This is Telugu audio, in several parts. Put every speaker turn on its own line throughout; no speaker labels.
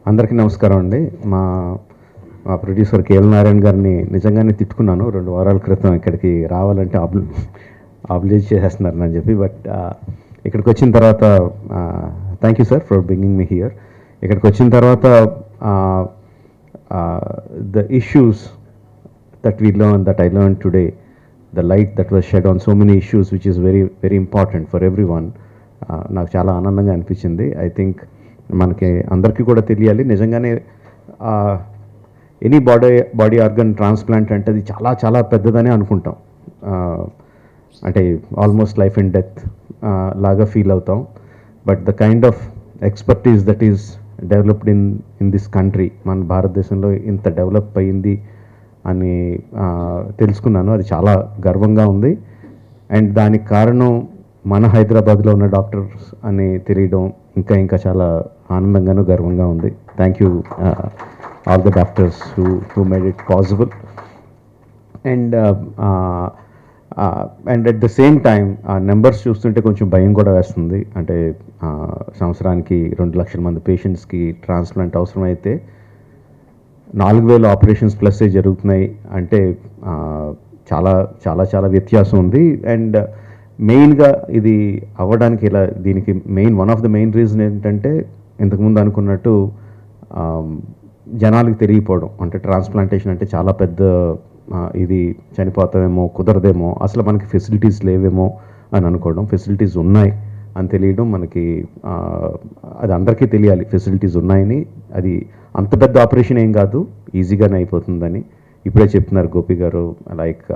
అందరికీ నమస్కారం అండి. మా ప్రొడ్యూసర్ కేఎల్ నారాయణ గారిని నిజంగానే తిట్టుకున్నాను 2 వారాల క్రితం. ఇక్కడికి రావాలంటే ఆబ్లిజ్ చేసేస్తున్నారు అని చెప్పి. బట్ ఇక్కడికి వచ్చిన తర్వాత thank you sir for bringing me here. ఇక్కడికి వచ్చిన తర్వాత the issues that we learn, that I learn today, the light that was shed on so many issues which is very very important for every one. నాకు చాలా ఆనందంగా అనిపించింది. ఐ థింక్ మనకి అందరికీ కూడా తెలియాలి, నిజంగానే ఎనీ బాడీ ఆర్గన్ ట్రాన్స్ప్లాంట్ అంటే అది చాలా చాలా పెద్దదని అనుకుంటాం. అంటే ఆల్మోస్ట్ లైఫ్ అండ్ డెత్ లాగా ఫీల్ అవుతాం. But the kind of expertise that is developed in this country, మన భారతదేశంలో ఇంత డెవలప్ అయ్యింది అని తెలుసుకున్నాను. అది చాలా గర్వంగా ఉంది. అండ్ దానికి కారణం మన హైదరాబాద్లో ఉన్న డాక్టర్స్ అని తెలియడం ఇంకా ఇంకా చాలా ఆనందంగాను గర్వంగా ఉంది. Thank you all the doctors who made it possible. And at the same time ఆ నెంబర్స్ చూస్తుంటే కొంచెం భయం కూడా వేస్తుంది. అంటే సంవత్సరానికి 2 లక్షల మంది పేషెంట్స్కి ట్రాన్స్ప్లాంట్ అవసరమైతే 4,000 ఆపరేషన్స్ ప్లస్ జరుగుతున్నాయి అంటే చాలా చాలా చాలా వ్యత్యాసం ఉంది. అండ్ మెయిన్గా ఇది అవ్వడానికి ఇలా దీనికి one of the main reason ఏంటంటే ఇంతకుముందు అనుకున్నట్టు జనాలకు తెలియకపోవడం. అంటే ట్రాన్స్ప్లాంటేషన్ అంటే చాలా పెద్ద ఇది, చనిపోతామేమో, కుదరదేమో, అసలు మనకి ఫెసిలిటీస్ లేవేమో అని అనుకోవడం. ఫెసిలిటీస్ ఉన్నాయి అని తెలియడం మనకి, అది అందరికీ తెలియాలి ఫెసిలిటీస్ ఉన్నాయని. అది అంత పెద్ద ఆపరేషన్ ఏం కాదు, ఈజీగానే అయిపోతుందని ఇప్పుడే చెప్తున్నారు గోపి గారు. Like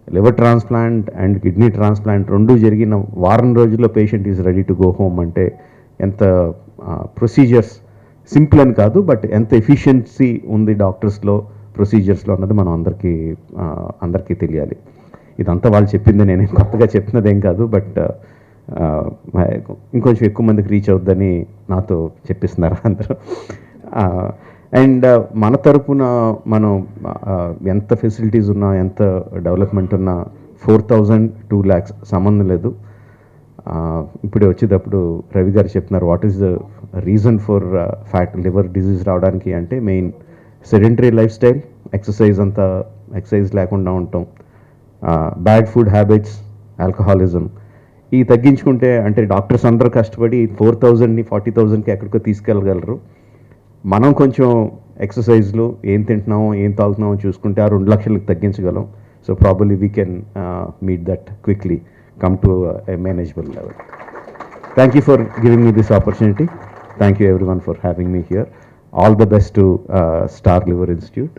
liver transplant and kidney transplant 2 జరిగిన వారం రోజుల్లో patient is ready to go home. అంటే ఎంత ప్రొసీజర్స్ సింపుల్ అని కాదు, బట్ ఎంత ఎఫిషియన్సీ ఉంది డాక్టర్స్లో, ప్రొసీజర్స్లో అన్నది మనం అందరికీ తెలియాలి. ఇదంతా వాళ్ళు చెప్పింది, నేను కొత్తగా చెప్తున్నదేం కాదు. బట్ ఇంకొంచెం ఎక్కువ మందికి రీచ్ అవుద్దని నాతో చెప్పిస్తున్నారు అందరూ. అండ్ మన తరపున మనం ఎంత ఫెసిలిటీస్ ఉన్నా, ఎంత డెవలప్మెంట్ ఉన్నా 4,000 2 lakhs సంబంధం లేదు. ఇప్పుడే వచ్చేటప్పుడు రవి గారు చెప్తున్నారు what is the reason for liver disease రావడానికి అంటే main sedentary life style, exercise లేకుండా ఉంటాం, బ్యాడ్ ఫుడ్ హ్యాబిట్స్, ఆల్కహాలిజం. ఇవి తగ్గించుకుంటే అంటే డాక్టర్స్ అందరూ కష్టపడి 4,000ని 40,000కి ఎక్కడికో తీసుకెళ్ళగలరు. మనం కొంచెం ఎక్సర్సైజ్లు, ఏం తింటున్నామో ఏం తాగుతున్నామో చూసుకుంటే ఆ 2 లక్షలకు తగ్గించగలం. So probably we can meet that quickly, come to a manageable level. Thank you for giving me this opportunity. Thank you everyone for having me here. All the best to Star Liver Institute.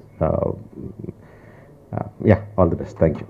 Yeah, all the best. Thank you.